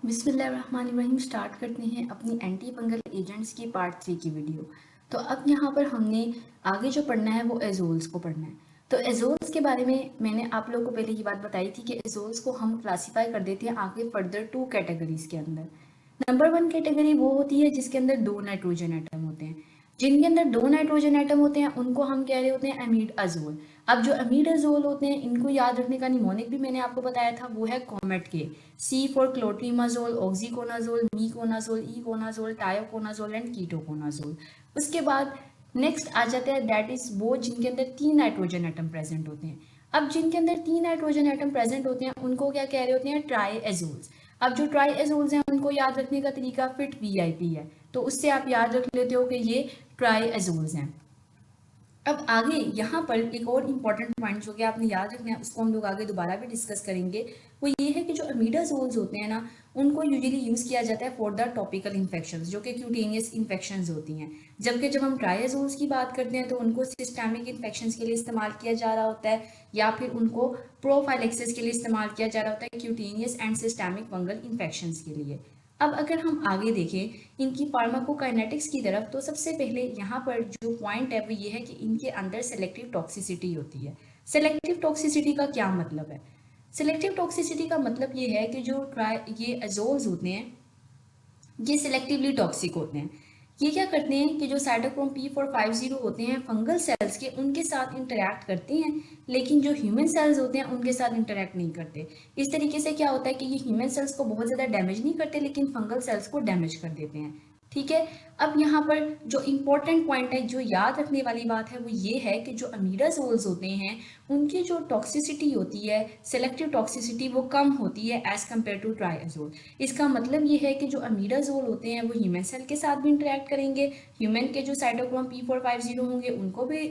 बिस्मिल्लाहिर्रहमानिर्रहीम। स्टार्ट करते हैं अपनी एंटी फंगल एजेंट्स की पार्ट 3 की वीडियो। तो अब यहाँ पर हमने आगे जो पढ़ना है वो एजोल्स को पढ़ना है। तो एजोल्स के बारे में मैंने आप लोगों को पहले ही बात बताई थी कि एजोल्स को हम क्लासीफाई कर देते हैं आगे फर्दर 2 कैटेगरीज के अंदर। नंबर 1 कैटेगरी वो होती है जिसके अंदर 2 नाइट्रोजन एटम होते हैं। जिनके अंदर 2 नाइट्रोजन एटम होते हैं उनको हम कह रहे होते हैं अमीड अजोल। अब जो अमीड अजोल होते हैं इनको याद रखने का निमोनिक भी मैंने आपको बताया था, वो है कॉमेट के। C for clotrimazole, oxiconazole, miconazole, econazole, tioconazole and ketoconazole. उसके बाद नेक्स्ट आ जाता है दैट इज वो जिनके अंदर 3 नाइट्रोजन एटम प्रेजेंट होते हैं। अब जिनके अंदर 3 नाइट्रोजन एटम प्रेजेंट होते हैं उनको क्या कह रहे होते हैं, ट्राईएजोल्स। अब जो ट्राईएजोल्स हैं उनको याद रखने का तरीका फिट वीआईपी है, तो उससे आप याद रख लेते हो कि ये ट्राईएजोल्स हैं। अब आगे यहाँ पर एक और इम्पॉर्टेंट पॉइंट जो कि आपने याद रखना है, उसको हम लोग आगे दोबारा भी डिस्कस करेंगे। वो ये है कि जो अमीडाजोल्स होते हैं ना, उनको यूजुअली यूज़ किया जाता है फॉर द टॉपिकल इन्फेक्शंस, जो कि क्यूटेनियस इन्फेक्शंस होती हैं। जबकि जब हम ट्राईएजोल्स की बात करते हैं तो उनको सिस्टेमिक इन्फेक्शंस के लिए इस्तेमाल किया जा रहा होता है, या फिर उनको प्रोफाइलेक्सिस के लिए इस्तेमाल किया जा रहा होता है, cutaneous and systemic fungal infections के लिए। अब अगर हम आगे देखें इनकी फार्माकोकाइनेटिक्स की तरफ, तो सबसे पहले यहाँ पर जो पॉइंट है वो ये है कि इनके अंदर सेलेक्टिव टॉक्सिसिटी होती है। सेलेक्टिव टॉक्सिसिटी का क्या मतलब है? सेलेक्टिव टॉक्सिसिटी का मतलब ये है कि जो ये अजोल्स होते हैं ये सिलेक्टिवली टॉक्सिक होते हैं। ये क्या करते हैं कि जो साइटोक्रोम P450 होते हैं फंगल सेल्स के, उनके साथ इंटरैक्ट करते हैं, लेकिन जो ह्यूमन सेल्स होते हैं उनके साथ इंटरैक्ट नहीं करते। इस तरीके से क्या होता है कि ये ह्यूमन सेल्स को बहुत ज़्यादा डैमेज नहीं करते, लेकिन फंगल सेल्स को डैमेज कर देते हैं। ठीक है। अब यहाँ पर जो इम्पोर्टेंट पॉइंट है, जो याद रखने वाली बात है, वो ये है कि जो अमीडाजोल्स होते हैं उनकी जो टॉक्सिसिटी होती है, सेलेक्टिव टॉक्सिसिटी, वो कम होती है एज कम्पेयर टू ट्राईएजोल। इसका मतलब ये है कि जो अमीडाजोल होते हैं वो ह्यूमन सेल के साथ भी इंटरेक्ट करेंगे, ह्यूमन के जो साइटोक्रोम P450 होंगे उनको भी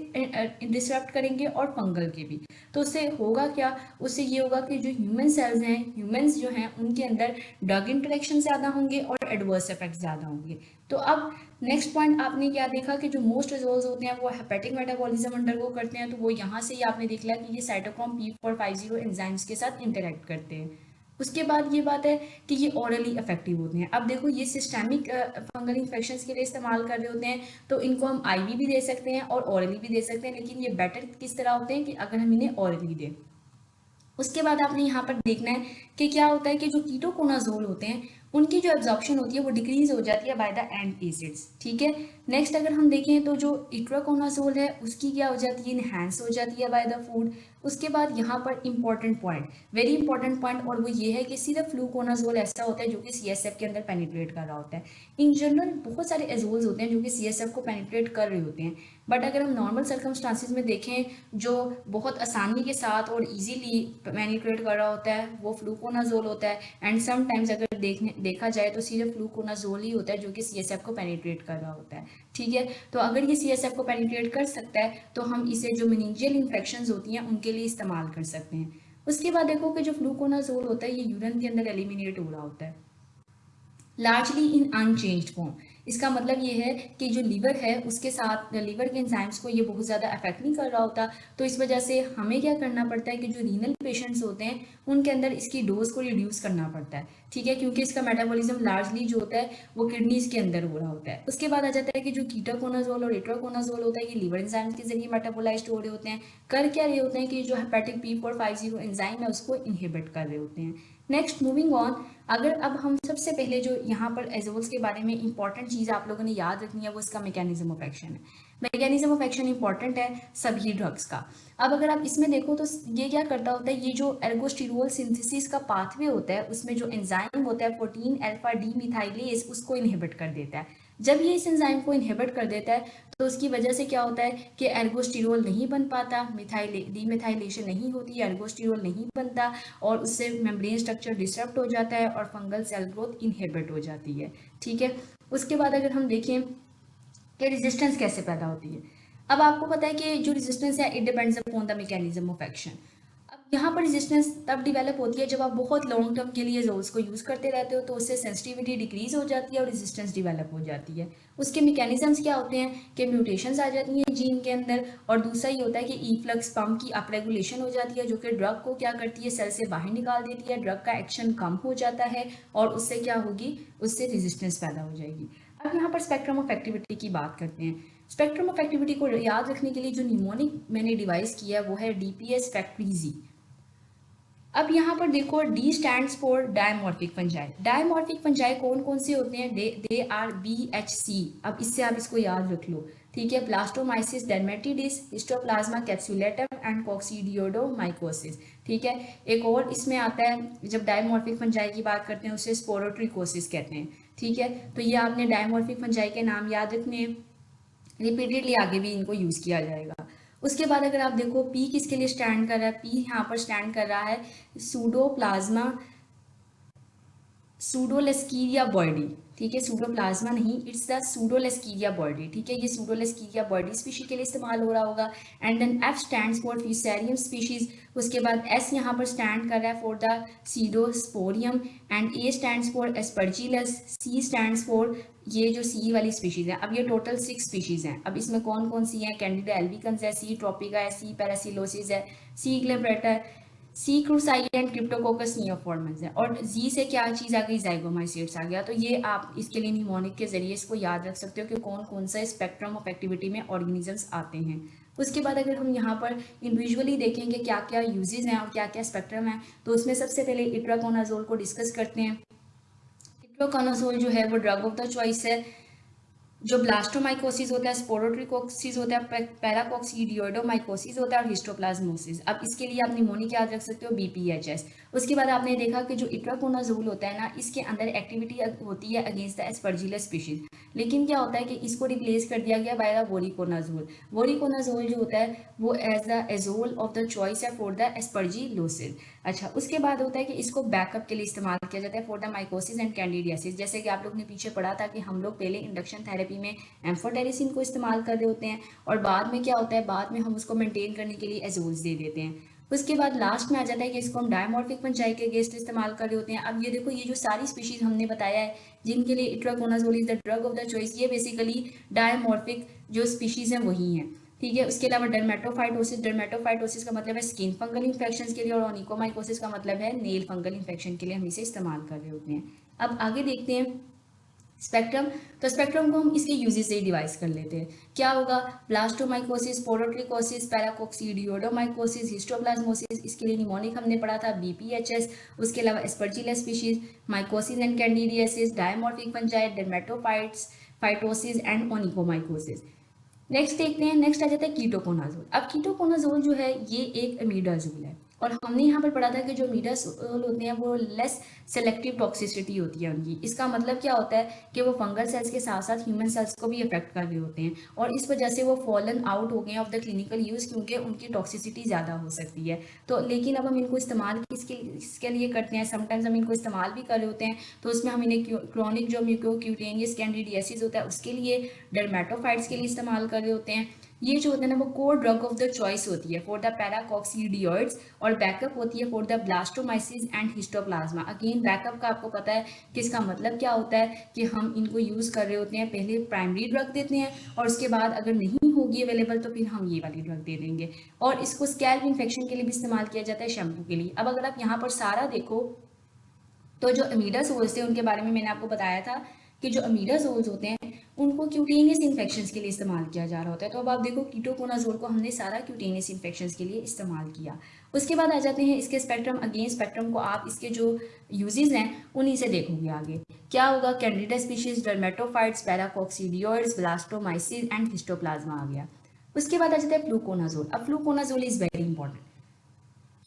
डिसरप्ट करेंगे, और फंगल के भी। तो उससे होगा क्या? उससे ये होगा कि जो ह्यूमन सेल्स हैं, ह्यूमंस जो हैं, उनके अंदर ड्रग इंटरेक्शन ज़्यादा होंगे और एडवर्स इफेक्ट ज़्यादा होंगे। तो अब नेक्स्ट पॉइंट आपने क्या देखा कि जो मोस्ट एजोल्स होते हैं वो हेपेटिक मेटाबॉलिज्म अंडरगो करते हैं, तो वो यहाँ से ही आपने देख लिया कि ये साइटोक्रोम P450 एंजाइम्स के साथ इंटरेक्ट करते हैं। उसके बाद ये बात है कि ये ऑरली इफेक्टिव होते हैं। अब देखो ये सिस्टेमिक फंगल इन्फेक्शंस के लिए इस्तेमाल कर रहे होते हैं, तो इनको हम आईवी भी दे सकते हैं और ऑरली भी दे सकते हैं, लेकिन ये बेटर किस तरह होते हैं कि अगर हम इन्हें ऑरली दें। उसके बाद आपने यहाँ पर देखना है कि क्या होता है कि जो कीटोकोनाजोल होते हैं उनकी जो एब्जॉर्प्शन होती है वो डिक्रीज हो जाती है बाय द एंड एसिड्स। ठीक है। नेक्स्ट अगर हम देखें तो जो इट्राकोनाजोल है उसकी क्या हो जाती है, इनहेंस हो जाती है बाय द फूड। उसके बाद यहाँ पर important point, very important point, और वो ये है कि सिर्फ फ्लूकोनाजोल ऐसा होता है जो कि सीएसएफ के अंदर पेनिट्रेट कर रहा होता है। इन जनरल बहुत सारे एजोल्स होते हैं जो कि सीएसएफ को पेनिट्रेट कर रहे होते हैं, बट अगर हम नॉर्मल सर्कमस्टांसिस में देखें जो बहुत आसानी के साथ और इजीली पेनिट्रेट कर रहा होता है वो फ्लूकोनाजोल होता है। एंड समटाइम्स अगर देखा जाए तो सिर्फ फ्लूकोनाजोल ही होता है जो कि सीएसएफ को पेनिट्रेट कर रहा होता है। ठीक है। तो अगर ये सीएसएफ को पेनिट्रेट कर सकता है तो हम इसे जो मेनिंजियल इन्फेक्शंस होती हैं उनके लिए इस्तेमाल कर सकते हैं। उसके बाद देखो कि जो फ्लूकोनाजोल होता है ये यूरिन के अंदर एलिमिनेट हो रहा होता है लार्जली इन अनचेंज्ड फॉर्म। इसका मतलब ये है कि जो लीवर है उसके साथ लीवर के एंजाइम्स को ये बहुत ज़्यादा अफेक्ट नहीं कर रहा होता, तो इस वजह से हमें क्या करना पड़ता है कि जो रीनल पेशेंट्स होते हैं उनके अंदर इसकी डोज को रिड्यूस करना पड़ता है। ठीक है, क्योंकि इसका मेटाबॉलिज्म लार्जली जो होता है वो किडनीज के अंदर हो रहा होता है। उसके बाद आ जाता है कि जो कीटोकोनाजोल और इट्रोकोनाजोल होता है ये लीवर एंजाइम्स के जरिए मेटाबोलाइज्ड हो रहे होते हैं। कर क्या रहे होते हैं कि जो हेपेटिक P450 एंजाइम है उसको इनहिबिट कर रहे होते हैं। नेक्स्ट मूविंग ऑन, अगर अब हम सबसे पहले जो यहाँ पर एजोल्स के बारे में इंपॉर्टेंट चीज़ आप लोगों ने याद रखनी है वो इसका मैकेनिज्म ऑफ एक्शन है। मैकेनिज्म ऑफ एक्शन इंपॉर्टेंट है सभी ड्रग्स का। अब अगर आप इसमें देखो तो ये क्या करता होता है, ये जो एर्गोस्टिरोल सिंथेसिस का पाथवे होता है उसमें जो एंजाइम होता है 14 अल्फा डी मिथाइलेज उसको इनहिबिट कर देता है। जब ये इस एंजाइम को इनहिबिट कर देता है तो उसकी वजह से क्या होता है कि एर्गोस्टिरोल नहीं बन पाता, डीमिथाइलेशन नहीं होती, एर्गोस्टिरोल नहीं बनता, और उससे मेम्ब्रेन स्ट्रक्चर डिस्टर्ब हो जाता है और फंगल सेल ग्रोथ इनहिबिट हो जाती है। ठीक है। उसके बाद अगर हम देखें कि रेजिस्टेंस कैसे पैदा होती है, अब आपको पता है कि जो रेजिस्टेंस है it depends upon the mechanism of action. यहाँ पर रेजिस्टेंस तब डेवलप होती है जब आप बहुत लॉन्ग टर्म के लिए एजोल्स को यूज़ करते रहते हो, तो उससे सेंसिटिविटी डिक्रीज हो जाती है और रेजिस्टेंस डेवलप हो जाती है। उसके मैकेनिज्म्स क्या होते हैं कि म्यूटेशंस आ जाती हैं जीन के अंदर, और दूसरा ये होता है कि ईफ्लक्स पम्प की अपरेगुलेशन हो जाती है, जो कि ड्रग को क्या करती है, सेल से बाहर निकाल देती है, ड्रग का एक्शन कम हो जाता है और उससे क्या होगी, उससे रेजिस्टेंस पैदा हो जाएगी। अब यहाँ पर स्पेक्ट्रम ऑफ एक्टिविटी की बात करते हैं। स्पेक्ट्रम ऑफ एक्टिविटी को याद रखने के लिए जो निमोनिक मैंने डिवाइस किया है वो है DPS फैक्ट्रीजी। अब यहाँ पर देखो, D stands for dimorphic fungi. Dimorphic fungi कौन कौन से होते हैं, दे आर BHC। अब इससे आप इसको याद रख लो, ठीक है। ब्लास्टोमाइसिस डर्मेटिडिस, हिस्टोप्लाज्मा कैप्सुलेटम एंड कॉक्सीडियोडोमाइकोसिस, ठीक है। एक और इसमें आता है, जब डायमॉर्फिक फंजाई की बात करते हैं उसे स्पोरोट्रिकोसिस कहते हैं, ठीक है। तो ये आपने डायमॉर्फिक फंजाई के नाम याद रखने हैं, रिपीटेडली आगे भी इनको यूज किया जाएगा। उसके बाद अगर आप देखो, पी किसके लिए स्टैंड कर रहा है, पी यहाँ पर स्टैंड कर रहा है सूडोप्लाज्मा सूडोलेस्कीरिया बॉडी, ठीक है। सूडोप्लाज्मा नहीं, इट्स द सूडोलेस्कीरिया बॉडी, ठीक है। ये सूडोलेस्कीरिया बॉडी स्पीशी के लिए इस्तेमाल हो रहा होगा। And then F stands for fusarium species. उसके बाद एस यहाँ पर स्टैंड कर रहा है for the scedosporium, and A stands for aspergillus, C stands for ये जो सी वाली स्पीशीज है। अब ये टोटल 6 स्पीशीज हैं। अब इसमें कौन कौन सी हैं, कैंडिडा एल्बिकन्स है, सी ट्रोपिका है, सी पैरासिलोसिस है, सी ग्लेब्रेटा है, सी क्रूसाई एंड क्रिप्टोकोकस नियोफॉर्मन्स है, और जी से क्या चीज़ आ गई, जाइगोमाइसीट्स आ गया। तो ये आप इसके लिए निमोनिक के जरिए इसको याद रख सकते हो कि कौन कौन सा स्पेक्ट्रम ऑफ एक्टिविटी में ऑर्गेनिजम्स आते हैं। उसके बाद अगर हम यहाँ पर इंडिविजुअली देखेंगे क्या क्या यूजेस हैं और क्या क्या स्पेक्ट्रम है, तो उसमें सबसे पहले इट्राकोनाजोल को डिस्कस करते हैं। इट्राकोनाजोल जो है वो ड्रग ऑफ द चॉइस है। जो ब्लास्टोमाइकोसिस होता है, स्पोरोट्रिकोसिस होता है, पैराकोक्सीडियोडोमाइकोसिस होता है और हिस्टोप्लाज्मोसिस। अब इसके लिए आप निमोनिक याद रख सकते हो, BPHS। उसके बाद आपने देखा कि जो इट्राकोनाजोल होता है ना, इसके अंदर एक्टिविटी होती है अगेंस्ट द एस्परजिलस स्पीशीज, लेकिन क्या होता है कि इसको रिप्लेस कर दिया गया बाय द वोरिकोनाजोल। वोरिकोनाजोल जो होता है वो as the azole of the choice है फॉर द एस्परजिलोसिस। अच्छा, उसके बाद होता है कि इसको बैकअप के लिए इस्तेमाल किया जाता है for the mycosis and candidiasis. जैसे कि आप लोग ने पीछे पढ़ा था कि हम लोग पहले इंडक्शन थेरेपी में एम्फोटेरिसिन को इस्तेमाल कर रहे होते हैं, और बाद में क्या होता है, बाद में हम उसको मेंटेन करने के लिए एजोल्स दे देते हैं। उसके बाद लास्ट में आ जाता है कि इसको हम डायमॉर्फिक फंजाई के अगेंस्ट इस्तेमाल कर रहे होते हैं। अब ये देखो, ये जो सारी स्पीशीज हमने बताया है जिनके लिए itraconazole is the drug of the choice, ये बेसिकली डायमॉर्फिक जो स्पीशीज हैं वही हैं, ठीक है। उसके अलावा डर्मेटोफाइटोसिस, डर्मेटोफाइटोसिस का मतलब है स्किन फंगल इन्फेक्शन के लिए, और ओनिकोमाइकोसिस का मतलब है नेल फंगल इन्फेक्शन के लिए हम इसे इस्तेमाल कर रहे होते हैं। अब आगे देखते हैं स्पेक्ट्रम। तो स्पेक्ट्रम को हम इसके यूजेस से डिवाइस कर लेते हैं। क्या होगा, ब्लास्टोमाइकोसिस, पोरोट्रिकोसिस, पैराकोक्सीडियोडोमाइकोसिस, हिस्टोप्लाज्मोसिस। इसके लिए निमोनिक हमने पढ़ा था, BPHS। उसके अलावा aspergillus species, mycosis and candidiasis, dimorphic fungi, dermatophytes phytosis and onychomycosis. Next देखते हैं, नेक्स्ट आ जाता है कीटोकोनाजोल। अब कीटोकोनाजोल जो है ये एक अमीडाजोल है, और हमने यहाँ पर पढ़ा था कि जो अमीडाजोल होते हैं वो लेस सेलेक्टिव टॉक्सिसिटी होती है उनकी। इसका मतलब क्या होता है कि वो फंगल सेल्स के साथ साथ ह्यूमन सेल्स को भी अफेक्ट कर रहे होते हैं, और इस वजह से वो फॉलन आउट हो गए हैं ऑफ द क्लिनिकल यूज़, क्योंकि उनकी टॉक्सिसिटी ज़्यादा हो सकती है। तो लेकिन अब हम इनको इस्तेमाल इसके लिए करते हैं, समटाइम्स हम इनको इस्तेमाल भी कर रहे होते हैं, तो उसमें हम इन्हें क्रोनिक जो म्यूकोक्यूटेनियस कैंडिडियासिस होता है उसके लिए, डर्मेटोफाइट्स के लिए इस्तेमाल कर रहे होते हैं। ये जो होता है ना वो core drug of the choice होती है फॉर द पैराकोक्सीडियोइड्स, और बैकअप होती है for the blastomycosis and histoplasma. Again backup का आपको पता है कि इसका मतलब क्या होता है कि हम इनको यूज़ कर रहे होते हैं, पहले प्राइमरी ड्रग देते हैं और उसके बाद अगर नहीं होगी अवेलेबल तो फिर हम ये वाली ड्रग दे देंगे। और इसको स्कैल्प इन्फेक्शन के लिए भी इस्तेमाल किया जाता है, शैम्पू के लिए। अब अगर आप यहाँ पर सारा देखो तो जो अमीडाजोल्स थे उनके बारे में मैंने आपको बताया था कि जो अमीडाजोल्स होते हैं उनको क्यूटेनियस इन्फेक्शंस के लिए इस्तेमाल किया जा रहा होता है। तो अब आप देखो, कीटोकोनाजोल को हमने सारा क्यूटेनियस इन्फेक्शंस के लिए इस्तेमाल किया। उसके बाद आ जाते हैं इसके स्पेक्ट्रम। अगेन स्पेक्ट्रम को आप इसके जो यूजेस हैं उन्हीं से देखोगे आगे क्या होगा। Candida species, dermatophytes, paracoccidioides, blastomycosis and histoplasma आ गया। उसके बाद आ जाता है फ्लूकोनाजोल। अब फ्लूकोनाजोल इज वेरी इंपॉर्टेंट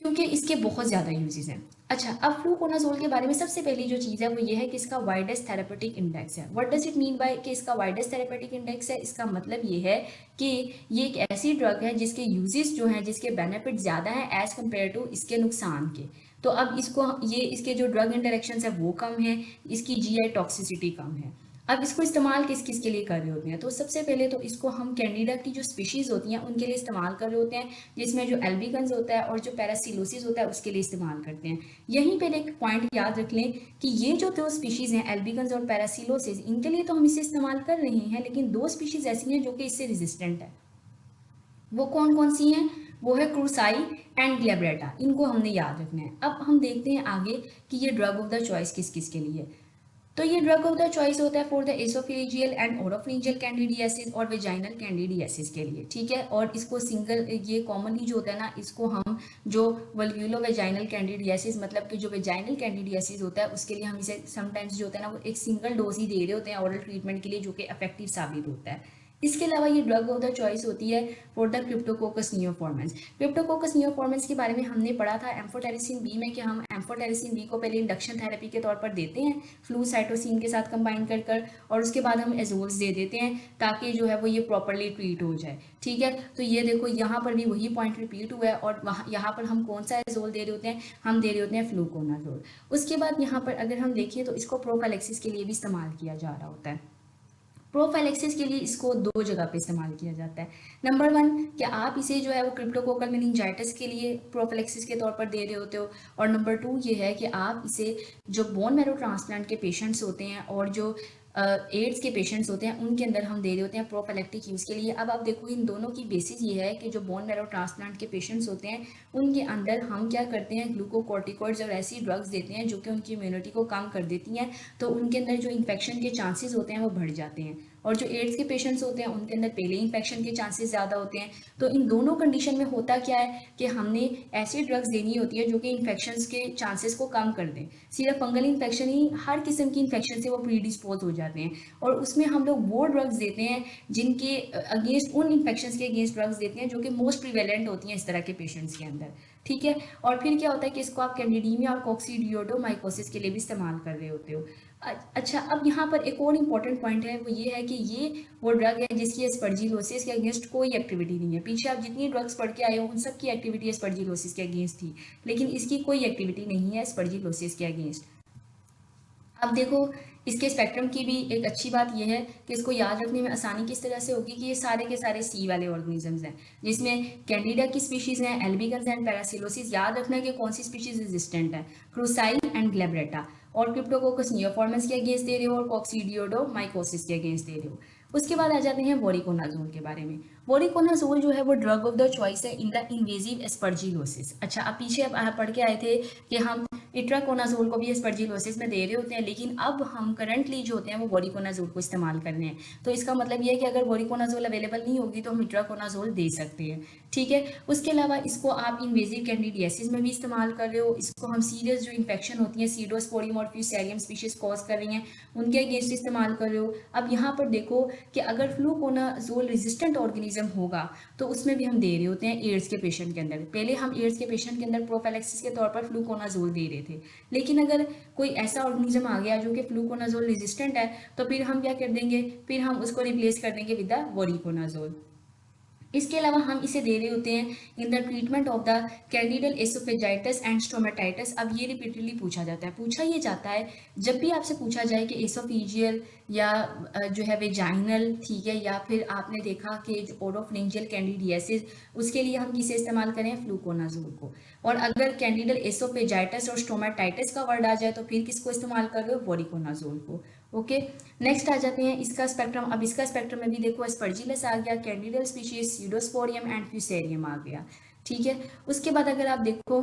क्योंकि इसके बहुत ज़्यादा यूजेस हैं। अच्छा, अब फ्लूकोनाजोल के बारे में सबसे पहली जो चीज़ है वो ये है कि इसका वाइडेस्ट थेरेपेटिक इंडेक्स है। What does it mean by कि इसका वाइडेस्ट थेरेपेटिक इंडेक्स है? इसका मतलब ये है कि ये एक ऐसी ड्रग है जिसके यूजेस जो हैं, जिसके बेनिफिट ज़्यादा हैं एज़ कम्पेयर टू इसके नुकसान के। तो अब इसको ये इसके जो ड्रग इंटरेक्शन है वो कम है, इसकी GI टॉक्सिसिटी कम है। अब इसको इस्तेमाल किस किस के लिए कर रहे होते हैं, तो सबसे पहले तो इसको हम कैंडिडा की जो स्पीशीज़ होती हैं उनके लिए इस्तेमाल कर रहे होते हैं, जिसमें जो एल्बिगन्स होता है और जो पैरासिलोसिस होता है उसके लिए इस्तेमाल करते हैं। यहीं पर एक पॉइंट याद रख लें कि ये जो दो स्पीशीज़ हैं एल्बिगन्स और पैरासिलोसिस, इनके लिए तो हम इसे इस्तेमाल कर रहे हैं, लेकिन दो स्पीशीज़ ऐसी हैं जो कि इससे रेजिस्टेंट है। वो कौन कौन सी हैं? वो है क्रूसाई एंड ग्लेब्रेटा, इनको हमने याद रखना है। अब हम देखते हैं आगे कि ये ड्रग ऑफ द चॉइस किस किस के लिए। तो ये ड्रग ऑफ द चॉइस होता है for the oesophageal and oropharyngeal candidiasis और वेजाइनल कैंडिडियासिस के लिए, ठीक है। और इसको सिंगल, ये कॉमनली जो होता है ना, इसको हम जो वल्व्यूलो वेजाइनल कैंडिडियासिस, मतलब कि जो वेजाइनल कैंडिडियासिस होता है उसके लिए हम इसे समटाइम्स जो होता है ना, वो एक सिंगल डोज ही दे रहे होते हैं ऑरल ट्रीटमेंट के लिए, जो कि इफेक्टिव साबित होता है। इसके अलावा ये ड्रग ऑफ द चॉइस होती है फॉर द क्रिप्टोकोकस नियोफॉर्मेंस। क्रिप्टोकोकस नियोफॉर्मेंस के बारे में हमने पढ़ा था एम्फोटेरिसिन बी में कि हम एम्फोटेरिसिन बी को पहले इंडक्शन थेरेपी के तौर पर देते हैं फ्लूसाइटोसिन के साथ कंबाइन कर और उसके बाद हम एजोल्स दे देते हैं ताकि जो है वो ये प्रॉपरली ट्रीट हो जाए, ठीक है। तो ये देखो यहाँ पर भी वही पॉइंट रिपीट हुआ है और वहाँ यहाँ पर हम कौन सा एजोल दे रहे होते हैं? हम दे रहे होते हैं फ्लूकोनाजोल। उसके बाद यहाँ पर अगर हम देखिए तो इसको प्रोफाइलेक्सिस के लिए भी इस्तेमाल किया जा रहा होता है। प्रोफाइलेक्सिस के लिए इसको दो जगह पे इस्तेमाल किया जाता है। नंबर 1 कि आप इसे जो है वो क्रिप्टोकोकल मेनिंजाइटिस के लिए प्रोफाइलेक्सिस के तौर पर दे रहे होते हो, और नंबर 2 ये है कि आप इसे जो बोन मैरो ट्रांसप्लांट के पेशेंट्स होते हैं और जो एड्स के पेशेंट्स होते हैं उनके अंदर हम दे रहे होते हैं प्रोफाइलेक्टिक यूज़ के लिए। अब आप देखो इन दोनों की बेसिस ये है कि जो बोन मैरो ट्रांसप्लांट के पेशेंट्स होते हैं उनके अंदर हम क्या करते हैं, ग्लूकोकॉर्टिकॉइड्स और ऐसी ड्रग्स देते हैं जो कि उनकी इम्यूनिटी को कम कर देती हैं, तो उनके अंदर जो इन्फेक्शन के चांसेस होते हैं वो बढ़ जाते हैं। और जो एड्स के पेशेंट्स होते हैं उनके अंदर पहले इन्फेक्शन के चांसेस ज़्यादा होते हैं। तो इन दोनों कंडीशन में होता क्या है कि हमने ऐसी ड्रग्स देनी होती है जो कि इन्फेक्शन के चांसेस को कम कर दें। सिर्फ फंगल इन्फेक्शन ही, हर किस्म की इन्फेक्शन से वो प्रीडिस्पोज हो जाते हैं, और उसमें हम लोग वो ड्रग्स देते हैं जिनके अगेंस्ट, उन इन्फेक्शन के अगेंस्ट ड्रग्स देते हैं जो कि मोस्ट प्रिवेलेंट होती हैं इस तरह के पेशेंट्स के अंदर, ठीक है। और फिर क्या होता है कि इसको आप कैंडिडीमिया और कोक्सीडियोडोमाइकोसिस के लिए भी इस्तेमाल कर रहे होते हो। अच्छा, अब यहाँ पर एक और इम्पॉर्टेंट पॉइंट है, वो ये है कि ये वो ड्रग है जिसकी एस्पर्जिलोसिस के अगेंस्ट कोई एक्टिविटी नहीं है। पीछे आप जितनी ड्रग्स पढ़ के आए हो उन सब की एक्टिविटी एस्पर्जिलोसिस के अगेंस्ट थी, लेकिन इसकी कोई एक्टिविटी नहीं है एस्पर्जिलोसिस के अगेंस्ट। अब देखो इसके स्पेक्ट्रम की भी एक अच्छी बात यह है कि इसको याद रखने में आसानी किस तरह से होगी कि ये सारे के सारे सी वाले ऑर्गेनिजम्स हैं, जिसमें कैंडिडा की स्पीशीज़ हैं, एल्बिगन्स एंड पैरासिलोसिस। याद रखना है कि कौन सी स्पीशीज़ रेजिस्टेंट है, क्रूसाई एंड ग्लेब्रेटा। और क्रिप्टोकोकस नियोफॉर्मेंस के अगेंस्ट दे रहे हो और कॉक्सीडियोडोमाइकोसिस के अगेंस्ट दे रहे हो। उसके बाद आ जाते हैं वोरिकोनाजोल के बारे में। वोरिकोनाजोल जो है वो ड्रग ऑफ द चॉइस है इन द इन्वेजिव एस्पर्जिलोसिस। अच्छा, अब पीछे आप पढ़ के आए थे कि हम इट्राकोनाजोल को भी एस्पर्जिलोसिस में दे रहे होते हैं, लेकिन अब हम करंटली जो होते हैं वो वोरिकोनाजोल को इस्तेमाल कर रहे हैं। तो इसका मतलब ये है कि अगर वोरिकोनाजोल अवेलेबल नहीं होगी तो हम इट्राकोनाजोल दे सकते हैं, ठीक है। उसके अलावा इसको आप इन्वेजिव कैंडिडियासिस में भी इस्तेमाल कर रहे हो। इसको हम सीरियस जो इन्फेक्शन होती है सीडोस्पोरियम और फ्यूसेरियम स्पीशीज कॉज कर रही हैं उनके अगेंस्ट इस्तेमाल कर रहे हो। अब यहाँ पर देखो कि अगर फ्लूकोनाजोल रेजिस्टेंट ऑर्गेनिज्म होगा तो उसमें भी हम दे रहे होते हैं एड्स के पेशेंट के अंदर। पहले हम एड्स के पेशेंट के अंदर प्रोफाइलेक्सिस के तौर पर फ्लूकोनाजोल दे रहे थे, लेकिन अगर कोई ऐसा ऑर्गेनिज्म आ गया जो कि फ्लूकोनाजोल रेजिस्टेंट है तो फिर हम क्या कर देंगे, फिर हम उसको रिप्लेस कर देंगे विद द वोरिकोनाजोल। इसके अलावा हम इसे दे रहे होते हैं in the treatment of the candidal oesophagitis and stomatitis. अब ये रिपीटेडली पूछा जाता है, पूछा ये जाता है जब भी आपसे पूछा जाए कि एसोफेजियल या जो है वेजाइनल, ठीक है, या फिर आपने देखा कि जो ओरोफिंजियल कैंडिडियासिस, उसके लिए हम किसे इस्तेमाल करें, फ्लूकोनाजोल को। और अगर कैंडिडल एसोफेजाइटिस और स्टोमेटाइटिस का वर्ड आ जाए तो फिर किसको इस्तेमाल कर रहे हो, वोरिकोनाजोल को। ओके, नेक्स्ट आ जाते हैं इसका स्पेक्ट्रम। अब इसका स्पेक्ट्रम में भी देखो एस्पर्जिलस आ गया, candidal species, Scedosporium and Fusarium आ गया, ठीक है। उसके बाद अगर आप देखो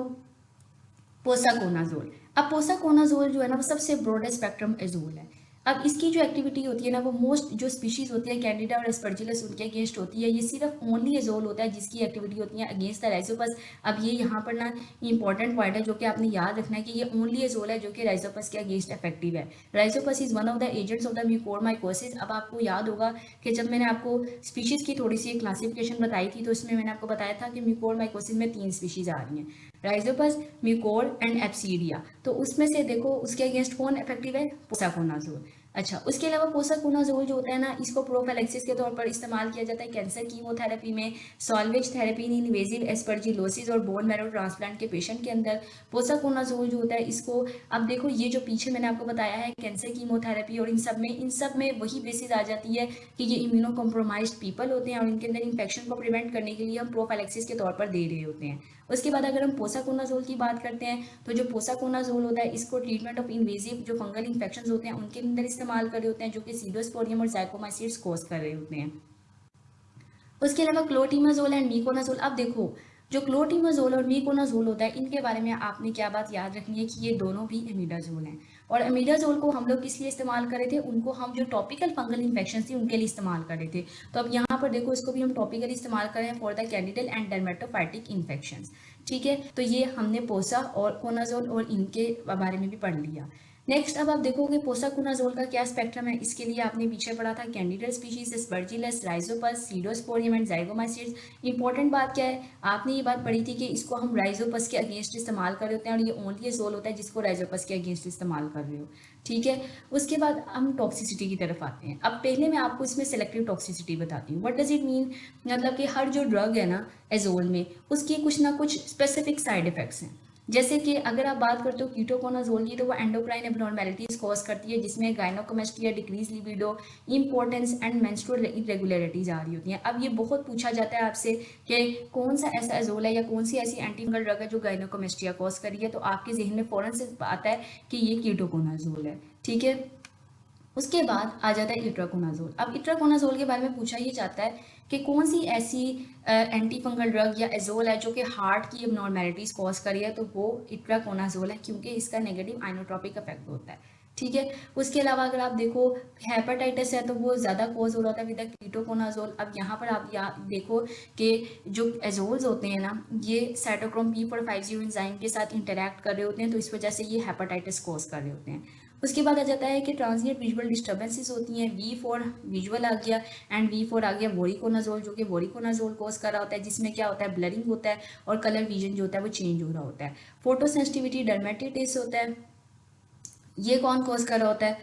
पोसाकोनाजोल। अब पोसाकोनाजोल जो है ना वो सबसे ब्रॉडेस्ट स्पेक्ट्रम एजोल है। अब इसकी जो एक्टिविटी होती है ना वो मोस्ट जो स्पीशीज होती है कैंडिडा और एस्पर्जिलस उनके अगेंस्ट होती है। ये सिर्फ ओनली एजोल होता है जिसकी एक्टिविटी होती है अगेंस्ट द राइजोपस। अब ये यहाँ पर ना इंपॉर्टेंट पॉइंट है जो कि आपने याद रखना है कि ये ओनली एजोल है जो कि राइजोपस के अगेंस्ट इफेक्टिव है। Rhizopus is one of the agents of the mucormycosis. अब आपको याद होगा कि जब मैंने आपको स्पीशीज की थोड़ी सी क्लासिफिकेशन बताई थी तो इसमें मैंने आपको बताया था कि म्यूकोरमाइकोसिस में 3 स्पीशीज आ रही हैं, राइजोपस, म्यूकोर एंड एप्सीडिया। तो उसमें से देखो उसके अगेंस्ट कौन इफेक्टिव है, पोसाकोनाजोल। अच्छा, उसके अलावा पोसाकोनाज़ोल जो होता है ना, इसको प्रोफिलैक्सिस के तौर पर इस्तेमाल किया जाता है कैंसर कीमोथेरेपी में, सॉल्वेज थेरेपी इन इन्वेजिव एस्परजिलोसिस और बोन मैरो ट्रांसप्लांट के पेशेंट के अंदर। पोसाकोनाज़ोल जो होता है इसको, अब देखो ये जो पीछे मैंने आपको बताया है कैंसर कीमोथेरेपी और इन सब में वही बेसिस आ जाती है कि ये इम्यूनो कॉम्प्रोमाइज्ड पीपल होते हैं और इनके अंदर इन्फेक्शन को प्रिवेंट करने के लिए हम प्रोफिलैक्सिस के तौर पर दे रहे होते हैं। उसके बाद अगर हम पोसाकोनाज़ोल की बात करते हैं, तो जो पोसाकोनाज़ोल होता है इसको ट्रीटमेंट ऑफ इन्वेजिव जो फंगल इन्फेक्शन होते हैं उनके अंदर इस्तेमाल कर रहे होते हैं, जो कि सीडोस्पोरियम और जाइकोमाइसीट्स कोज कर रहे होते हैं। उसके अलावा क्लोटिमाजोल एंड मीकोनाजोल, अब देखो जो क्लोटिमाजोल और मीकोनाजोल होता है इनके बारे में आपने क्या बात याद रखनी है कि ये दोनों भी एमिडाजोल हैं। और एमिडाजोल को हम लोग किस लिए इस्तेमाल कर रहे थे, उनको हम जो टॉपिकल फंगल इन्फेक्शन थी उनके लिए इस्तेमाल कर रहे थे। तो अब यहाँ पर देखो इसको भी हम टॉपिकली इस्तेमाल कर रहे हैं for the candidal and dermatophytic infection. ठीक है, तो ये हमने पोसा और कोनाजोल और इनके बारे में भी पढ़ लिया। नेक्स्ट अब आप देखोगे पोसाकोनाजोल का क्या स्पेक्ट्रम है, इसके लिए आपने पीछे पढ़ा था candidal species, aspergillus, rhizopus, scedosporium and zygomycetes. Important बात क्या है, आपने ये बात पढ़ी थी कि इसको हम राइजोपस के अगेंस्ट इस्तेमाल कर रहे होते हैं और ये ओनली एजोल होता है जिसको राइजोपस के अगेंस्ट इस्तेमाल कर रहे हो। ठीक है, उसके बाद हम टॉक्सिसिटी की तरफ आते हैं। अब पहले मैं आपको इसमें सेलेक्टिव टॉक्सिसिटी बताती हूँ। व्हाट डज इट मीन, मतलब कि हर जो ड्रग है ना एजोल में, उसकी कुछ ना कुछ स्पेसिफिक साइड इफेक्ट्स हैं। जैसे कि अगर आप बात करते हो कीटोकोनाजोल की, तो वो एंडोक्राइन एब्नॉर्मेलिटीज कॉज करती है जिसमें gynaecomastia, decrease libido, importance and menstrual irregularities आ रही होती हैं। अब ये बहुत पूछा जाता है आपसे कि कौन सा ऐसा एजोल है या कौन सी ऐसी एंटीफंगल ड्रग है जो गायनोकोमेस्टिया कॉज कर रही है, तो आपके जहन में फौरन से आता है कि ये कीटोकोनाजोल है। ठीक है, उसके बाद आ जाता है इट्राकोनाजोल। अब इट्राकोनाजोल के बारे में पूछा ये जाता है कि कौन सी ऐसी एंटी फंगल ड्रग या एजोल है जो कि हार्ट की एबनॉर्मेलिटीज कॉज करी है, तो वो इट्राकोनाजोल है क्योंकि इसका नेगेटिव आइनोट्रोपिक इफेक्ट होता है। ठीक है, उसके अलावा अगर आप देखो हेपेटाइटिस है तो वो ज़्यादा कॉज हो रहा था विद कीटोकोनाजोल। अब यहाँ पर आप देखो कि जो एजोल्स होते हैं ना, ये साइटोक्रोम P450 एंजाइम के साथ इंटरैक्ट कर रहे होते हैं, तो इस वजह से ये हेपेटाइटिस कॉज कर रहे होते हैं। उसके बाद आ जाता है कि ट्रांजिएंट विजुअल डिस्टर्बेंसेस होती हैं। V4 विजुअल आ गया एंड V4 आ गया वोरिकोनाजोल, जो कि वोरिकोनाजोल कॉज कर रहा होता है, जिसमें क्या होता है ब्लरिंग होता है और कलर विजन जो होता है वो चेंज हो रहा होता है। फोटो सेंसिटिविटी डर्मेटिटिस होता है, ये कौन कॉज कर रहा होता है,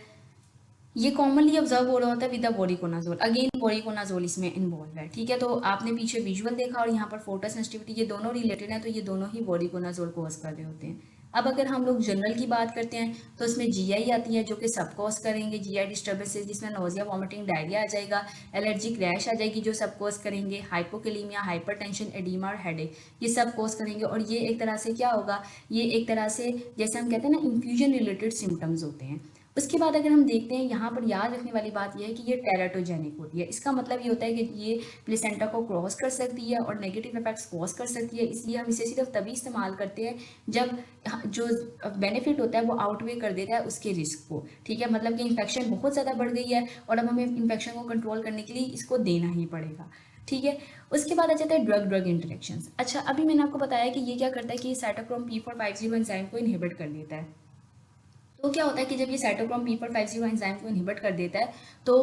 ये कॉमनली ऑब्जर्व हो रहा होता है with the voriconazole. Again voriconazole इसमें इन्वॉल्व है। ठीक है, तो आपने पीछे विजुअल देखा और यहाँ पर फोटो सेंसिटिविटी, ये दोनों रिलेटेड हैं, तो ये दोनों ही वोरिकोनाजोल कॉज कर रहे होते हैं। अब अगर हम लोग जनरल की बात करते हैं तो इसमें जीआई आती है जो कि सब कॉज करेंगे, जीआई डिस्टर्बेंसेस जिसमें नोजिया, वॉमिटिंग, डायरिया आ जाएगा, एलर्जिक रैश आ जाएगी जो सब कॉज करेंगे, हाइपोकैलेमिया, हाइपरटेंशन, एडीमा और हेडेक, ये सब कॉज करेंगे। और ये एक तरह से क्या होगा, ये एक तरह से जैसे हम कहते हैं ना इन्फ्यूजन रिलेटेड सिम्टम्स होते हैं। उसके बाद अगर हम देखते हैं यहाँ पर याद रखने वाली बात यह है कि ये टेराटोजेनिक होती है। इसका मतलब ये होता है कि ये प्लेसेंटा को क्रॉस कर सकती है और नेगेटिव इफेक्ट्स कॉज कर सकती है, इसलिए हम इसे सिर्फ तभी इस्तेमाल करते हैं जब जो बेनिफिट होता है वो आउटवे कर देता है उसके रिस्क को। ठीक है, मतलब कि इन्फेक्शन बहुत ज़्यादा बढ़ गई है और अब हमें इन्फेक्शन को कंट्रोल करने के लिए इसको देना ही पड़ेगा। ठीक है, उसके बाद आ जाता है ड्रग ड्रग इंटरेक्शंस। अच्छा, अभी मैंने आपको बताया कि ये क्या करता है कि ये साइटोक्रोम P450 एंजाइम को इनहिबिट कर देता है। तो क्या होता है कि जब ये साइटोक्रोम P450 एंजाइम को इनहिबिट कर देता है तो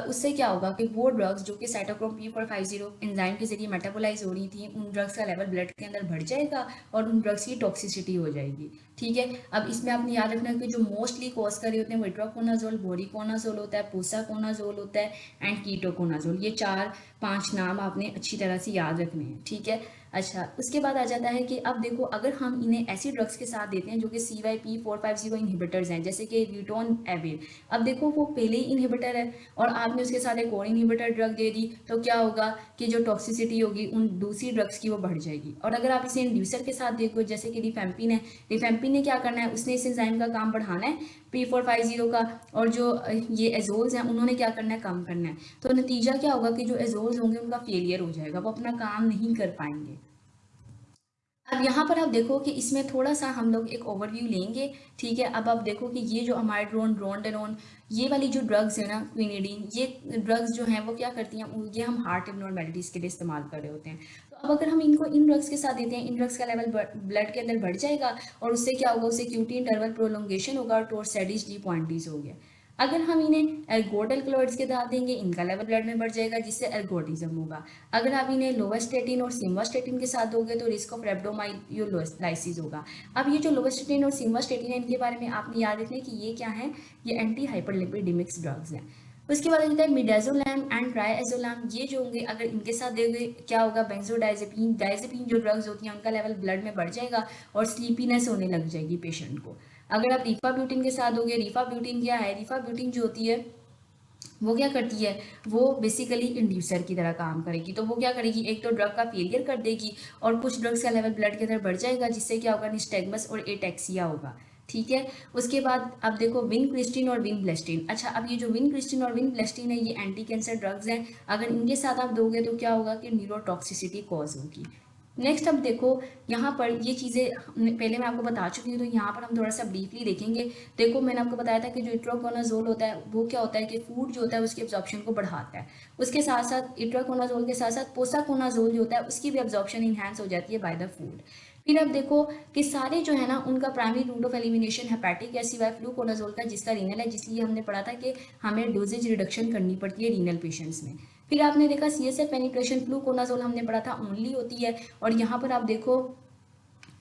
उससे क्या होगा कि वो ड्रग्स जो कि साइटोक्रोम P450 एंजाइम के जरिए मेटाबोलाइज हो रही थी, उन ड्रग्स का लेवल ब्लड के अंदर बढ़ जाएगा और उन ड्रग्स की टॉक्सिसिटी हो जाएगी। ठीक है, अब इसमें आपने याद रखना है कि जो मोस्टली कॉज कर रहे होते हैं वो इट्राकोनाजोल, वोरिकोनाजोल होता है, पोसाकोनाजोल होता है एंड कीटोकोनाजोल। ये 4-5 नाम आपने अच्छी तरह से याद रखने हैं। ठीक है, अच्छा, उसके बाद आ जाता है कि अब देखो अगर हम इन्हें ऐसी ड्रग्स के साथ देते हैं जो कि CYP450 इनहिबिटर्स हैं, जैसे कि रिटोनएविर। अब देखो वो पहले ही इनहिबिटर है और आपने उसके साथ एक और इनहिबिटर ड्रग दे दी, तो क्या होगा कि जो टॉक्सिसिटी होगी उन दूसरी ड्रग्स की वो बढ़ जाएगी। और अगर आप इसे इंड्यूसर के साथ देखो, जैसे कि रिफेम्पिन है, रिफेम्पिन ने क्या करना है, उसने इस एंजाइम का काम बढ़ाना है P450 का, और जो ये एजोल्स हैं उन्होंने क्या करना है, कम करना है। तो नतीजा क्या होगा कि जो एजोल्स होंगे उनका फेलियर हो जाएगा, वो अपना काम नहीं कर पाएंगे। अब यहाँ पर आप देखो कि इसमें थोड़ा सा हम लोग एक ओवरव्यू लेंगे। ठीक है, अब आप देखो कि ये जो अमाइड्रोन, ड्रोनडेरोन, ये वाली जो ड्रग्स है ना, क्विनिडीन, ये ड्रग्स जो हैं वो क्या करती हैं, ये हम हार्ट एबनॉर्मेलिटीज के लिए इस्तेमाल कर रहे होते हैं। तो अब अगर हम इनको इन ड्रग्स के साथ देते हैं, इन ड्रग्स का लेवल ब्लड के अंदर बढ़ जाएगा और उससे क्या होगा, उससे क्यूटी इंटरवल प्रोलोंगेशन होगा और टोर्सेडीज डी पॉइंटीज हो गया। अगर हम इन्हें एल्गोट एल्कलॉइड्स के साथ देंगे, इनका लेवल ब्लड में बढ़ जाएगा जिससे एल्गोटिज्म होगा। अगर आप इन्हें लोवेस्टेटिन और सिम्वास्टेटिन के साथ दोगे तो रिस्क ऑफ रेब्डोमायोलाइसिस होगा। अब ये जो लोवेस्टेटिन और सिम्वास्टेटिन है इनके बारे में आपने याद रखना है कि ये क्या है, ये एंटी हाइपरलिपिडेमिक्स ड्रग्स हैं। उसके बाद आता है मिडाजोलैम एंड ट्राइएजोलैम, ये जो होंगे अगर इनके साथ दोगे क्या होगा, बेंजोडाइजेपिन डाइजेपिन जो ड्रग्स होती हैं उनका लेवल ब्लड में बढ़ जाएगा और स्लीपीनेस होने लग जाएगी पेशेंट को। अगर आप रिफाब्यूटिन के साथ दोगे, रिफाब्यूटिन क्या है, रिफाब्यूटिन जो होती है वो क्या करती है, वो बेसिकली इंड्यूसर की तरह काम करेगी। तो वो क्या करेगी, एक तो ड्रग का फेलियर कर देगी और कुछ ड्रग्स का लेवल ब्लड के अंदर बढ़ जाएगा जिससे क्या होगा, निस्टैग्मस और एटेक्सिया होगा। ठीक है। उसके बाद अब देखो विनक्रिस्टिन और विनब्लेस्टिन। अच्छा, अब ये जो विनक्रिस्टिन और विनब्लेस्टिन है ये एंटी कैंसर ड्रग्स हैं। अगर इनके साथ आप दोगे तो क्या होगा कि न्यूरोटॉक्सिसिटी कॉज होगी। नेक्स्ट अब देखो यहाँ पर ये चीज़ें पहले मैं आपको बता चुकी हूँ, तो यहाँ पर हम थोड़ा सा ब्रीफली देखेंगे। देखो मैंने आपको बताया था कि जो इट्रोकोनाजोल होता है वो क्या होता है कि फूड जो होता है उसकी एब्जॉर्प्शन को बढ़ाता है। उसके साथ साथ इट्रोकोनाजोल के साथ साथ पोसाकोनाजोल जो होता है उसकी भी एब्जॉर्प्शन इन्हांस हो जाती है बाय द फूड। फिर अब देखो कि सारे जो है ना उनका primary route of elimination hepatic है सिवाय फ्लूकोनाजोल का जिसका रीनल है, जिसलिए हमने पढ़ा था कि हमें डोजेज रिडक्शन करनी पड़ती है रीनल पेशेंट्स में। फिर आपने देखा CSF पेनिट्रेशन फ्लूकोनाजोल हमने पढ़ा था ओनली होती है, और यहाँ पर आप देखो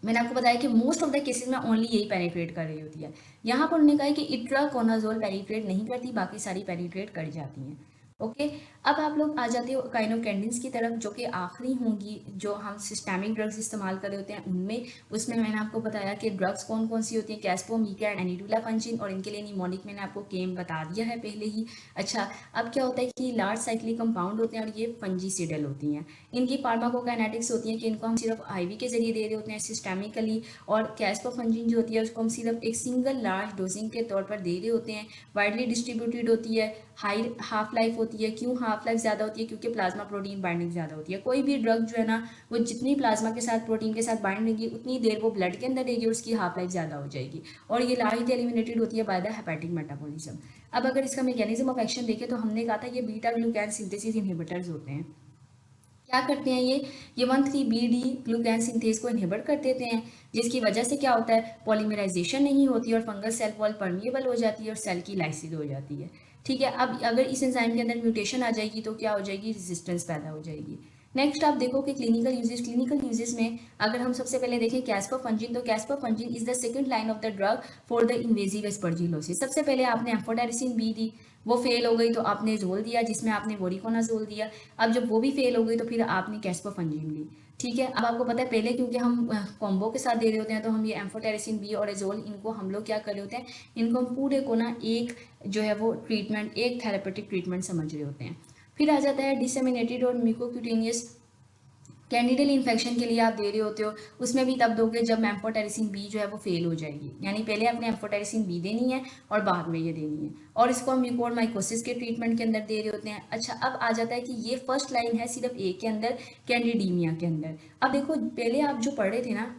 मैंने आपको बताया कि मोस्ट ऑफ द केसेस में ओनली यही पेनिट्रेट कर रही होती है। यहाँ पर उन्होंने कहा है कि इट्राकोनाजोल पेनिट्रेट नहीं करती, बाकी सारी पेनिट्रेट कर जाती हैं। ओके। अब आप लोग आ जाते हो काइनोकैंडिन्स की तरफ जो कि आखिरी होंगी जो हम सिस्टेमिक ड्रग्स इस्तेमाल कर रहे होते हैं उनमें। उसमें मैंने आपको बताया कि ड्रग्स कौन कौन सी होती हैं, कैस्पो, मीका एंड एनिडुलाफंजिन, और इनके लिए निमोनिक मैंने आपको केम बता दिया है पहले ही। अच्छा, अब क्या होता है कि लार्ज साइक्लिक कंपाउंड होते हैं और ये फंजीसिडल होती हैं। इनकी फार्माकोकाइनेटिक्स होती है कि इनको हम सिर्फ IV के जरिए दे रहे होते हैं सिस्टेमिकली, और कैस्पोफंजिन जो होती है उसको हम सिर्फ एक सिंगल लार्ज डोजिंग के तौर पर दे रहे होते हैं। वाइडली डिस्ट्रीब्यूटेड होती है, हाई हाफ लाइफ होती है। क्यों हाफ लाइफ ज़्यादा होती है, क्योंकि प्लाज्मा प्रोटीन बाइंडिंग ज़्यादा होती है। कोई भी ड्रग जो है ना वो जितनी प्लाज्मा के साथ प्रोटीन के साथ बाइंड रहेगी उतनी देर वो ब्लड के अंदर रहेगी और उसकी हाफ लाइफ ज़्यादा हो जाएगी, और ये लार्जली एलिमिनेटेड होती है बाय द हेपेटिक मेटाबॉलिज्म। अब अगर इसका मैकेनिज्म ऑफ एक्शन देखें तो हमने कहा था ये बीटा ग्लूकैन सिंथेसिस इनहिबिटर्स होते हैं। क्या करते हैं ये 1,3-BD ग्लूकैन सिंथेज को इनहिबिट कर देते हैं, जिसकी वजह से क्या होता है, पॉलीमराइजेशन नहीं होती और फंगल सेल वॉल परमिएबल हो जाती है और सेल की लाइसिस हो जाती है। ठीक है। अब अगर इस एंजाइम के अंदर म्यूटेशन आ जाएगी तो क्या हो जाएगी, रेजिस्टेंस पैदा हो जाएगी। नेक्स्ट आप देखो कि क्लिनिकल यूजेस में अगर हम सबसे पहले देखें कैस्पोफंजिन, तो caspofungin is the second line of the drug for the invasive aspergillosis. सबसे पहले आपने एम्फोटेरिसिन बी दी, वो फेल हो गई तो आपने जोल दिया जिसमें आपने वोरिकोनाजोल दिया। अब जब वो भी फेल हो गई तो फिर आपने कैस्पोफंजिन ली। ठीक है। अब आपको पता है पहले क्योंकि हम कॉम्बो के साथ दे रहे होते हैं तो हम ये एम्फोटेरिसिन बी और एजोल इनको हम लोग क्या कर रहे होते हैं, इनको हम पूरे को ना एक जो है वो ट्रीटमेंट, एक थेरेपेटिक ट्रीटमेंट समझ रहे होते हैं। फिर आ जाता है डिसेमिनेटेड और म्यूकोक्यूटेनियस कैंडिडल इन्फेक्शन के लिए आप दे रहे होते हो, उसमें भी तब दोगे जब एम्फोटेरिसिन बी जो है वो फेल हो जाएगी, यानी पहले आपने एम्फोटेरिसिन बी देनी है और बाद में ये देनी है, और इसको हम म्यूकोर माइकोसिस के ट्रीटमेंट के अंदर दे रहे होते हैं। अच्छा, अब आ जाता है कि ये फर्स्ट लाइन है सिर्फ ए के अंदर, कैंडिडीमिया के अंदर। अब देखो पहले आप जो पढ़ रहे थे ना,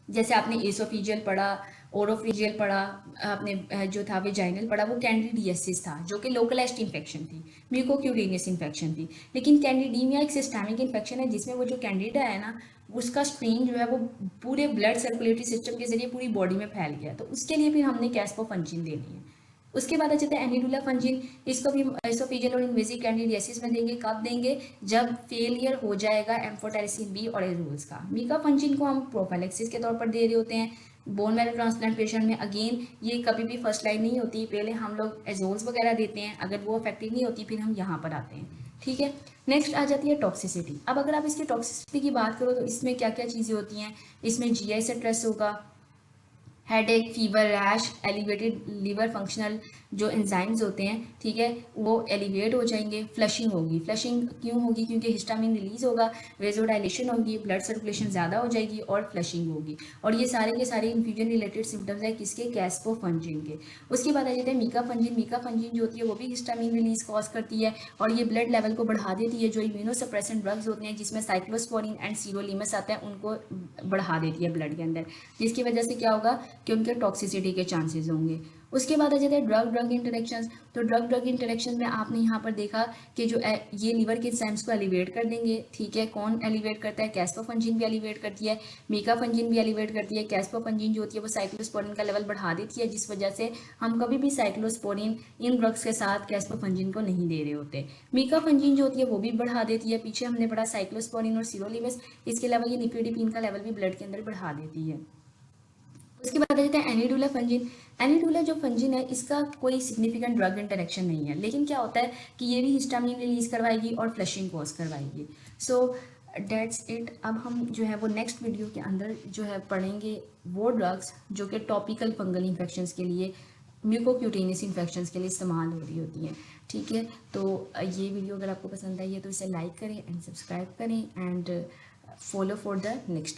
जैसे आपने एसोफिजियल पढ़ा, ओरोफिजियल पढ़ा, आपने जो था वेजाइनल पढ़ा, वो कैंडिडियासिस था जो कि लोकलाइज्ड इन्फेक्शन थी, म्यूकोक्यूटेनियस इन्फेक्शन थी। लेकिन कैंडिडीमिया एक सिस्टेमिक इन्फेक्शन है जिसमें वो जो कैंडिडा है ना उसका स्ट्रेन जो है वो पूरे ब्लड सर्कुलेटरी सिस्टम के जरिए पूरी बॉडी में फैल गया, तो उसके लिए फिर हमने कैस्पोफंजिन देनी है। उसके बाद आ जाता है एनिडुलाफंजिन, इसको भी एसोफिजियल और इन्वेजिव कैंडिडियासिस में देंगे। कब देंगे, जब फेलियर हो जाएगा एम्फोटेरिसिन बी और एजोल्स का। मीकाफंजिन को हम प्रोफाइलेक्सिस के तौर पर दे रहे होते हैं बोन मैरो ट्रांसप्लांटेशन में। अगेन ये कभी भी फर्स्ट लाइन नहीं होती, पहले हम लोग एजोल्स वगैरह देते हैं, अगर वो इफेक्टिव नहीं होती फिर हम यहाँ पर आते हैं। ठीक है। नेक्स्ट आ जाती है टॉक्सिसिटी। अब अगर आप इसकी टॉक्सिसिटी की बात करो तो इसमें क्या क्या चीज़ें होती हैं, इसमें GI स्ट्रेस होगा, headache, fever, rash, elevated liver functional जो एंजाइम्स होते हैं, ठीक है, वो एलिवेट हो जाएंगे। फ्लशिंग होगी, फ्लशिंग क्यों होगी, क्योंकि हिस्टामिन रिलीज होगा, वेजोडाइलेशन होगी, ब्लड सर्कुलेशन ज़्यादा हो जाएगी और फ्लशिंग होगी। और ये सारे के सारे इन्फ्यूजन रिलेटेड सिम्टम्स है किसके, कैस्पोफंजिन के। उसके बाद आ जाते हैं मीकाफंजिन। मीकाफंजिन जो होती है वो भी हिस्टामिन रिलीज कॉज करती है और ये ब्लड लेवल को बढ़ा देती है। जो इम्यूनोसप्रेसेंट ड्रग्स होते हैं जिसमें साइक्लोस्पोरिन एंड सिरोलिमस आता है उनको बढ़ा देती है ब्लड के अंदर, जिसकी वजह से क्या होगा कि उनके टॉक्सिसिटी के चांसेस होंगे। उसके बाद आ जाता है ड्रग ड्रग इंटरेक्शंस। तो ड्रग ड्रग इंटरेक्शन में आपने यहाँ पर देखा कि जो ये लीवर के एंजाइम्स को एलिवेट कर देंगे, ठीक है। कौन एलिवेट करता है? कैस्पोफंजिन भी एलिवेट करती है, मीकाफंजिन भी एलिवेट करती है। कैस्पोफंजिन जो होती है वो साइक्लोस्पोरिन का लेवल बढ़ा देती है, जिस वजह से हम कभी भी साइक्लोस्पोरिन इन ड्रग्स के साथ कैस्पोफंजिन को नहीं दे रहे होते। मीकाफंजिन जो होती है वो भी बढ़ा देती है, पीछे हमने पढ़ा साइक्लोस्पोरिन और सिरोलिवस। इसके अलावा ये निपिडिपिन का लेवल भी ब्लड के अंदर बढ़ा देती है। उसके बाद आ जाता है एनिडुला फंजिन। एनिडुला जो फंजिन है इसका कोई सिग्निफिकेंट ड्रग इंटरेक्शन नहीं है, लेकिन क्या होता है कि ये भी हिस्टामिन रिलीज करवाएगी और फ्लशिंग कॉज करवाएगी। So that's it. अब हम जो है वो नेक्स्ट वीडियो के अंदर जो है पढ़ेंगे वो ड्रग्स जो कि टॉपिकल फंगल इन्फेक्शंस के लिए, म्यूकोक्यूटेनियस इन्फेक्शंस के लिए इस्तेमाल हो रही होती हैं, ठीक है। तो ये वीडियो अगर आपको पसंद आई है तो इसे लाइक करें एंड सब्सक्राइब करें and follow for the next.